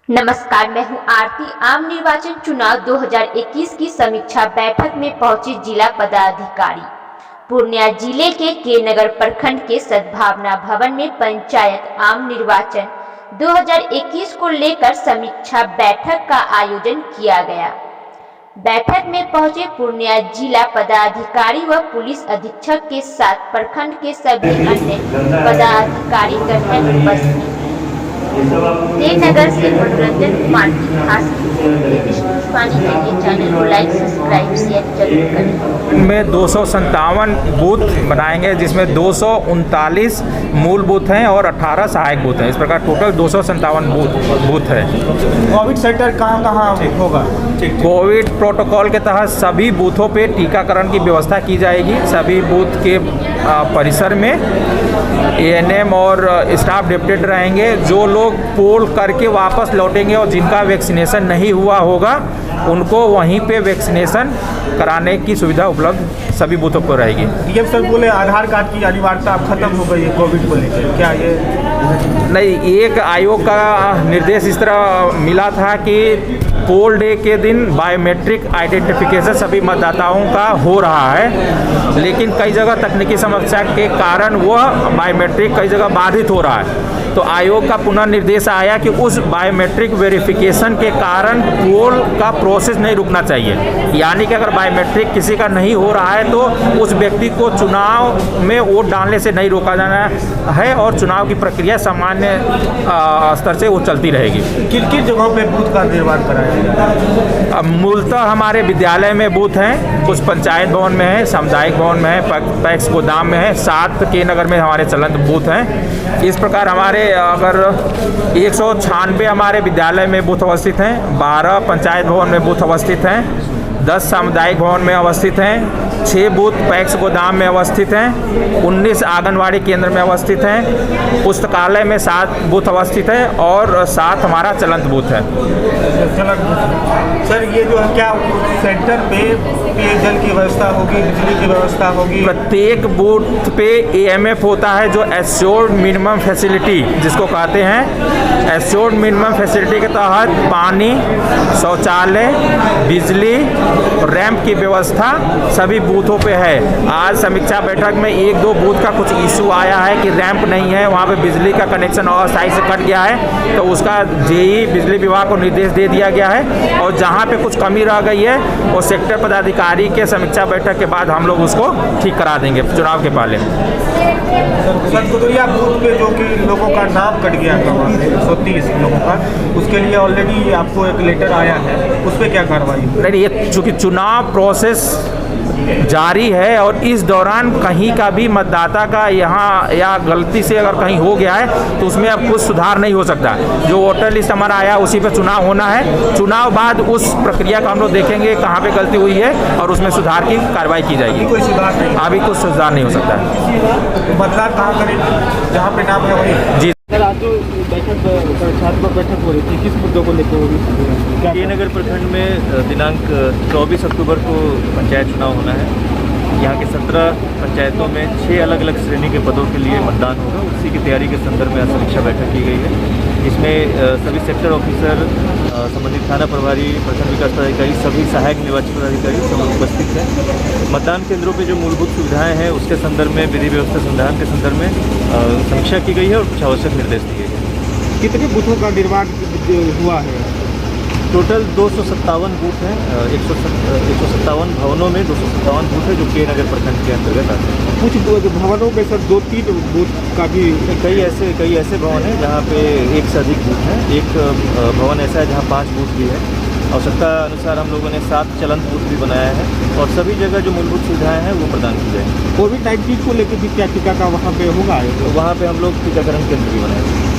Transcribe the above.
नमस्कार, मैं हूं आरती। आम निर्वाचन चुनाव 2021 की समीक्षा बैठक में पहुंचे जिला पदाधिकारी। पूर्णिया जिले के नगर प्रखंड के सद्भावना भवन में पंचायत आम निर्वाचन 2021 को लेकर समीक्षा बैठक का आयोजन किया गया। बैठक में पहुंचे पूर्णिया जिला पदाधिकारी व पुलिस अधीक्षक के साथ प्रखंड के सभी अन्य पदाधिकारी गण उपस्थित। नगर से मनोरंजन कुमार की खास पुष्पानी के लिए चैनल को लाइक, सब्सक्राइब, शेयर जरूर करें। में 257 बूथ बनाएंगे, जिसमें 239 मूल बूथ हैं और 18 सहायक बूथ हैं। इस प्रकार टोटल 257 बूथ है। कोविड सेंटर कहाँ होगा? कोविड प्रोटोकॉल के तहत सभी बूथों पे टीकाकरण की व्यवस्था की जाएगी। सभी बूथ के परिसर में एएनएम और स्टाफ डिप्यूटेड रहेंगे। जो लोग पोल करके वापस लौटेंगे और जिनका वैक्सीनेशन नहीं हुआ होगा उनको वहीं पे वैक्सीनेशन कराने की सुविधा उपलब्ध सभी बूथों पर रहेगी। डीएम सर बोले आधार कार्ड की अनिवार्यता अब खत्म हो गई है कोविड को लेकर, क्या ये नहीं? एक आयोग का निर्देश इस तरह मिला था कि पोल डे के दिन बायोमेट्रिक आइडेंटिफिकेशन सभी मतदाताओं का हो रहा है, लेकिन कई जगह तकनीकी समस्या के कारण वह बायोमेट्रिक कई जगह बाधित हो रहा है। तो आयोग का पुनः निर्देश आया कि उस बायोमेट्रिक वेरिफिकेशन के कारण पोल का प्रोसेस नहीं रुकना चाहिए। यानी कि अगर बायोमेट्रिक किसी का नहीं हो रहा है तो उस व्यक्ति को चुनाव में वोट डालने से नहीं रोका जाना है और चुनाव की प्रक्रिया सामान्य स्तर से वो चलती रहेगी। किन किन जगहों पे बूथ का निर्माण कराया? मूलतः हमारे विद्यालय में बूथ हैं, कुछ पंचायत भवन में है, सामुदायिक भवन में है, पैक्स गोदाम में है, 7 के नगर में हमारे चलंत बूथ हैं। इस प्रकार हमारे अगर 196 हमारे विद्यालय में बूथ अवस्थित हैं, 12 पंचायत भवन में बूथ अवस्थित हैं, 10 सामुदायिक भवन में अवस्थित हैं, 6 बूथ पैक्स गोदाम में अवस्थित हैं, 19 आंगनवाड़ी केंद्र में अवस्थित हैं, पुस्तकालय में 7 बूथ अवस्थित हैं और 7 हमारा चलंत बूथ है। सर ये जो है क्या सेंटर पे पेयजल की व्यवस्था होगी, बिजली की व्यवस्था होगी? प्रत्येक बूथ पे एएमएफ होता है, जो एश्योर्ड मिनिमम फैसिलिटी जिसको कहते हैं। एश्योर्ड मिनिमम फैसिलिटी के तहत पानी, शौचालय, बिजली, रैंप की व्यवस्था सभी बूथों पे है। आज समीक्षा बैठक में 1-2 बूथ का कुछ इशू आया है कि रैंप नहीं है, वहाँ पे बिजली का कनेक्शन अस्थायी से कट गया है, तो उसका जेई बिजली विभाग को निर्देश दे दिया गया है और जहाँ पे कुछ कमी रह गई है वो सेक्टर पदाधिकारी के समीक्षा बैठक के बाद हम लोग उसको ठीक करा देंगे चुनाव के पहले। सर कुदरिया बूथ पे जो कि लोगों का नाम कट गया था, 130 लोगों का, उसके लिए ऑलरेडी आपको एक लेटर आया है, उस पर क्या कार्रवाई? नहीं, ये चूँकि चुनाव प्रोसेस जारी है और इस दौरान कहीं का भी मतदाता का यहाँ या गलती से अगर कहीं हो गया है तो उसमें अब कुछ सुधार नहीं हो सकता। जो वोटर लिस्ट हमारा आया उसी पे चुनाव होना है। चुनाव बाद उस प्रक्रिया का हम लोग देखेंगे कहाँ पे गलती हुई है और उसमें सुधार की कार्रवाई की जाएगी। कोई सुधार नहीं? अभी कुछ सुधार नहीं हो सकता है। मतदान कहाँ करें जहाँ पे नाम है वही? जी सर आज जो बैठक हो रही थी, किस मुद्दों को लेकर हो रही थी? नगर प्रखंड में दिनांक 24 अक्टूबर को पंचायत चुनाव होना है। यहाँ के 17 पंचायतों में 6 अलग अलग श्रेणी के पदों के लिए मतदान होगा। उसी की तैयारी के संदर्भ में समीक्षा बैठक की गई है। इसमें सभी सेक्टर ऑफिसर, संबंधित थाना प्रभारी, प्रखंड विकास पदाधिकारी, सभी सहायक निर्वाचन पदाधिकारी सब उपस्थित हैं। मतदान केंद्रों पे जो मूलभूत सुविधाएं हैं उसके संदर्भ में, विधि व्यवस्था संविधान के संदर्भ में समीक्षा की गई है और कुछ आवश्यक निर्देश दिए गए। कितने बूथों का निर्माण हुआ है? टोटल 257 बूथ हैं। 157 भवनों में 257 बूथ है जो के नगर प्रखंड के अंतर्गत आते हैं। कुछ भवनों में सर 2-3 बूथ का भी कई ऐसे भवन हैं जहाँ पे 1 से अधिक बूथ हैं। एक भवन ऐसा है जहाँ 5 बूथ भी है। आवश्यकता अनुसार हम लोगों ने 7 चलंत बूथ भी बनाया है और सभी जगह जो मूलभूत सुविधाएं हैं वो प्रदान की जाएंगी। कोविड-19 को लेकर भी क्या टीका का वहाँ पे होगा? तो वहाँ पे हम लोग टीकाकरण केंद्र भी बनाए हैं।